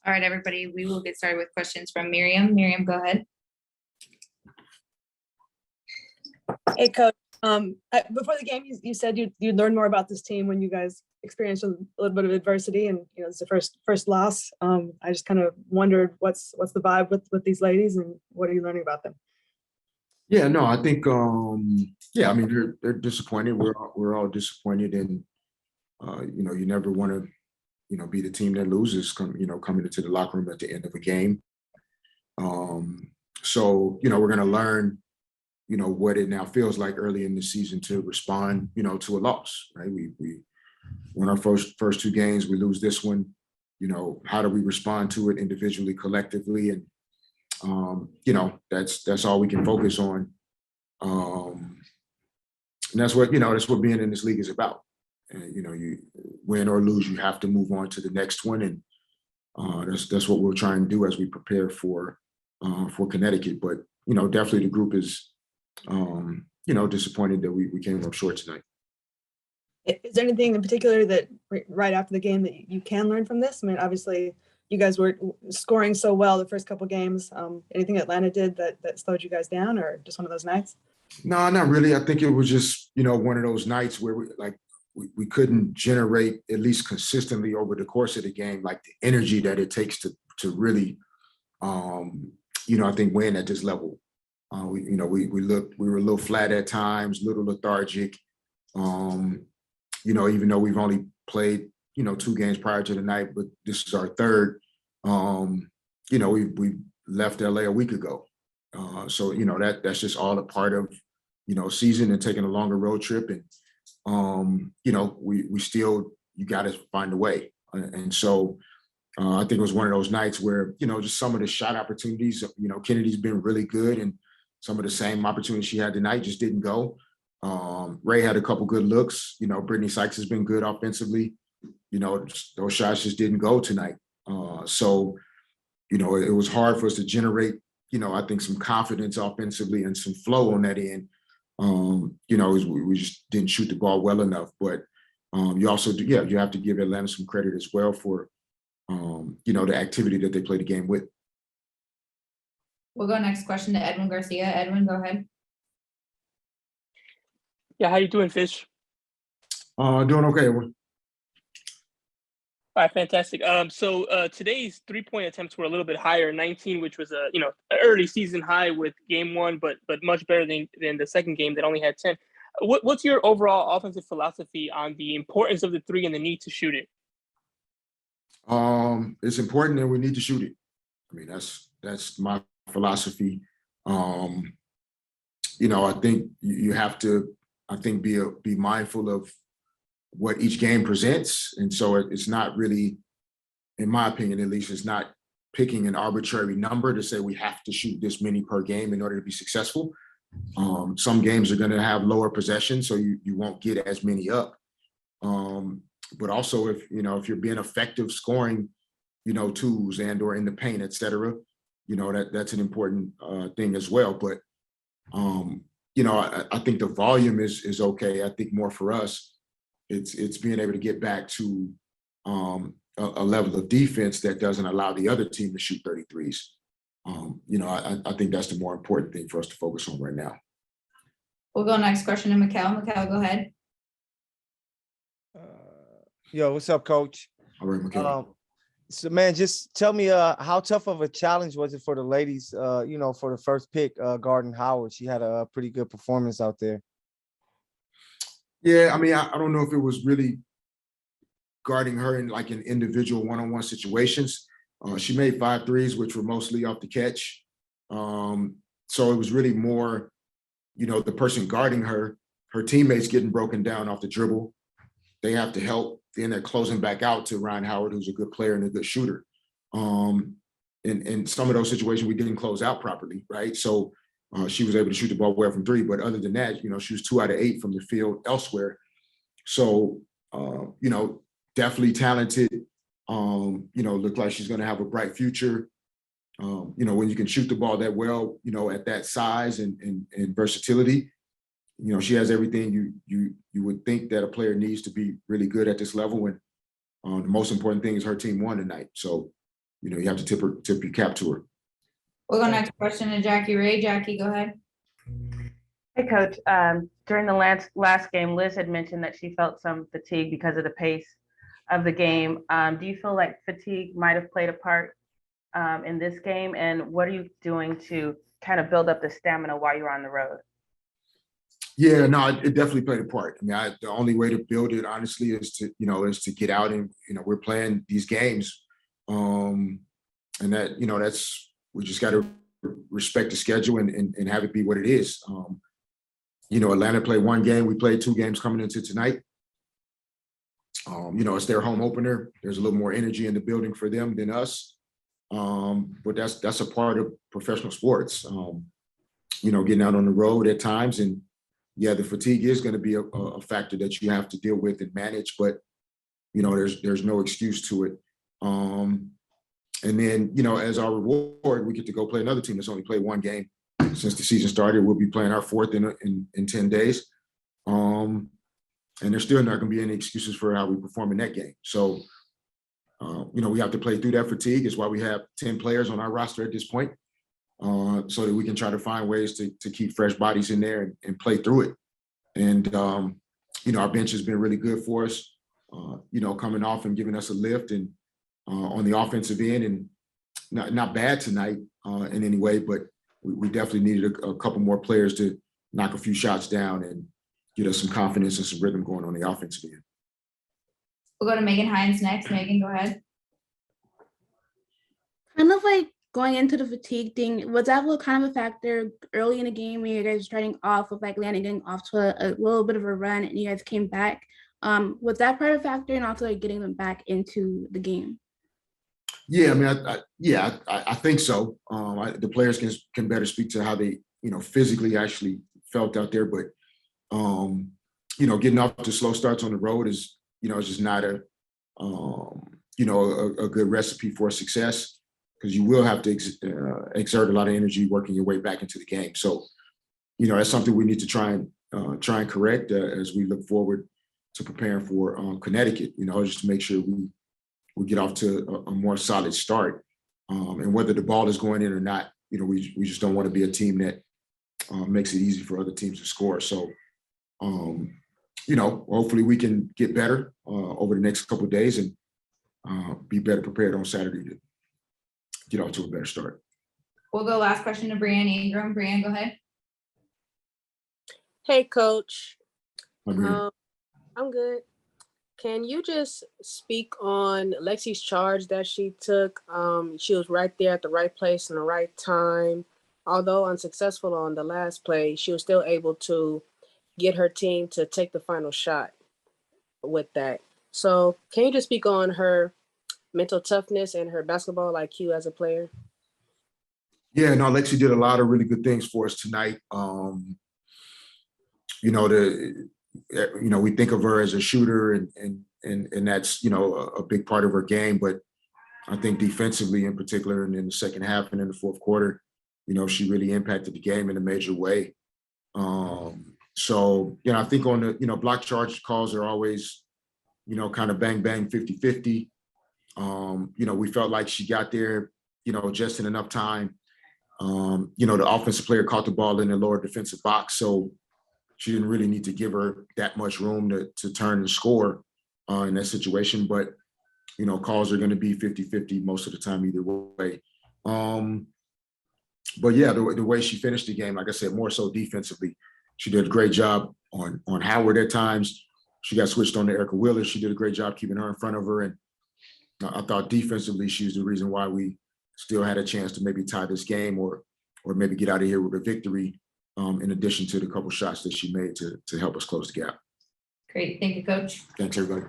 All right, everybody, we will get started with questions from Miriam. Miriam, go ahead. Hey, Coach. Before the game, you said you'd learn more about this team when you guys experienced a little bit of adversity, and it's the first loss. I just kind of wondered what's the vibe with these ladies, and what are you learning about them? Yeah, no, I think yeah, I mean they're disappointed. We're all disappointed, and you never want to be the team that loses coming into the locker room at the end of a game. So we're going to learn what it now feels like early in the season to respond to a loss, right? We won our first two games, we lose this one. How do we respond to it individually, collectively? And that's all we can focus on. And that's what being in this league is about. And you win or lose, you have to move on to the next one. And that's what we'll try and do as we prepare for Connecticut. But definitely the group is disappointed that we came up short tonight. Is there anything in particular that right after the game that you can learn from this? I mean, obviously you guys were scoring so well the first couple games. Anything Atlanta did that slowed you guys down, or just one of those nights? No, not really. I think it was just one of those nights where we couldn't generate, at least consistently over the course of the game, like the energy that it takes to really I think win at this level. We were a little flat at times, a little lethargic. Even though we've only played, 2 games prior to the night, but this is our third. We left LA a week ago. So, that's just all a part of, season and taking a longer road trip. And, we still, you got to find a way. And so I think it was one of those nights where, just some of the shot opportunities, Kennedy's been really good, and some of the same opportunities she had tonight just didn't go. Ray had a couple good looks. Brittany Sykes has been good offensively. Those shots just didn't go tonight. So, it was hard for us to generate, I think some confidence offensively and some flow on that end. We just didn't shoot the ball well enough. But you also do, you have to give Atlanta some credit as well for, the activity that they played the game with. We'll go next question to Edwin Garcia. Edwin, go ahead. Yeah, how you doing, Fish? Doing okay, Edwin. All right, fantastic. So today's 3-point attempts were a little bit higher, 19, which was an early season high with game 1, but much better than the second game that only had 10. What's your overall offensive philosophy on the importance of the 3 and the need to shoot it? It's important and we need to shoot it. I mean, that's my philosophy. I think you have to, be mindful of what each game presents. And so it's not really, in my opinion, at least, it's not picking an arbitrary number to say we have to shoot this many per game in order to be successful. Some games are going to have lower possession, so you won't get as many up. But also if you're being effective scoring, twos and or in the paint, et cetera, that's an important thing as well. But, I think the volume is okay. I think more for us, it's being able to get back to a level of defense that doesn't allow the other team to shoot 33s. I think that's the more important thing for us to focus on right now. We'll go next question to Mikal. Mikal, go ahead. Yo, what's up, Coach? All right, Mikal. So, man, just tell me how tough of a challenge was it for the ladies, for the first pick, Garden Howard? She had a pretty good performance out there. Yeah, I mean, I don't know if it was really guarding her in individual one-on-one situations. She made 5 threes, which were mostly off the catch. So it was really more, the person guarding her teammates getting broken down off the dribble. They have to help. Then they're closing back out to Ryan Howard, who's a good player and a good shooter. In some of those situations, we didn't close out properly, right? So she was able to shoot the ball well from 3. But other than that, she was 2 out of 8 from the field elsewhere. So, definitely talented. Looked like she's going to have a bright future. When you can shoot the ball that well, at that size and versatility, she has everything you would think that a player needs to be really good at this level. And the most important thing is her team won tonight. So, you have to tip your cap to her. We'll go next question to Jackie Ray. Jackie, go ahead. Hey, Coach. During the last game, Liz had mentioned that she felt some fatigue because of the pace of the game. Do you feel like fatigue might have played a part in this game? And what are you doing to kind of build up the stamina while you're on the road? Yeah, no, it definitely played a part. I mean, the only way to build it, honestly, is to get out and, we're playing these games. And that, we just got to respect the schedule and have it be what it is. Atlanta played one game. We played 2 games coming into tonight. It's their home opener. There's a little more energy in the building for them than us. But that's a part of professional sports. Getting out on the road at times, and yeah, the fatigue is going to be a factor that you have to deal with and manage, but there's no excuse to it. And then, as our reward, we get to go play another team that's only played 1 game since the season started. We'll be playing our 4th in 10 days. And there's still not going to be any excuses for how we perform in that game. So, we have to play through that fatigue. It's why we have 10 players on our roster at this point, so that we can try to find ways to keep fresh bodies in there and play through it. And, our bench has been really good for us, coming off and giving us a lift and on the offensive end, and not bad tonight in any way, but we definitely needed a couple more players to knock a few shots down and get us some confidence and some rhythm going on the offensive end. We'll go to Megan Hines next. Megan, go ahead. Kind of like going into the fatigue thing, was that kind of a factor early in the game when you guys were starting off with like getting off to a little bit of a run and you guys came back? Was that part of the factor, and also like getting them back into the game? Yeah, I mean, I think so. The players can better speak to how they, physically actually felt out there, but getting off to slow starts on the road is, it's just not a good recipe for success, because you will have to exert a lot of energy working your way back into the game. So, that's something we need to try and correct as we look forward to preparing for Connecticut. Just to make sure we get off to a more solid start. And whether the ball is going in or not, we just don't want to be a team that makes it easy for other teams to score. So, hopefully we can get better over the next couple of days and be better prepared on Saturday to get off to a better start. We'll go last question to Brianne Ingram. Brianne, go ahead. Hey, Coach. Brianne. I'm good. Can you just speak on Lexi's charge that she took? She was right there at the right place in the right time. Although unsuccessful on the last play, she was still able to get her team to take the final shot with that. So can you just speak on her mental toughness and her basketball IQ as a player? Yeah, no, Lexi did a lot of really good things for us tonight. We think of her as a shooter, and that's, a big part of her game. But I think defensively in particular, and in the second half and in the fourth quarter, she really impacted the game in a major way. So, I think on the, block charge calls are always, kind of bang, bang, 50-50. We felt like she got there, just in enough time. The offensive player caught the ball in the lower defensive box. So she didn't really need to give her that much room to turn and score in that situation. But, calls are going to be 50-50 most of the time either way. But yeah, the way she finished the game, like I said, more so defensively, she did a great job on Howard at times. She got switched on to Erica Wheeler. She did a great job keeping her in front of her. And I thought defensively, she was the reason why we still had a chance to maybe tie this game or maybe get out of here with a victory, in addition to the couple shots that she made to help us close the gap. Great. Thank you, Coach. Thanks, everybody.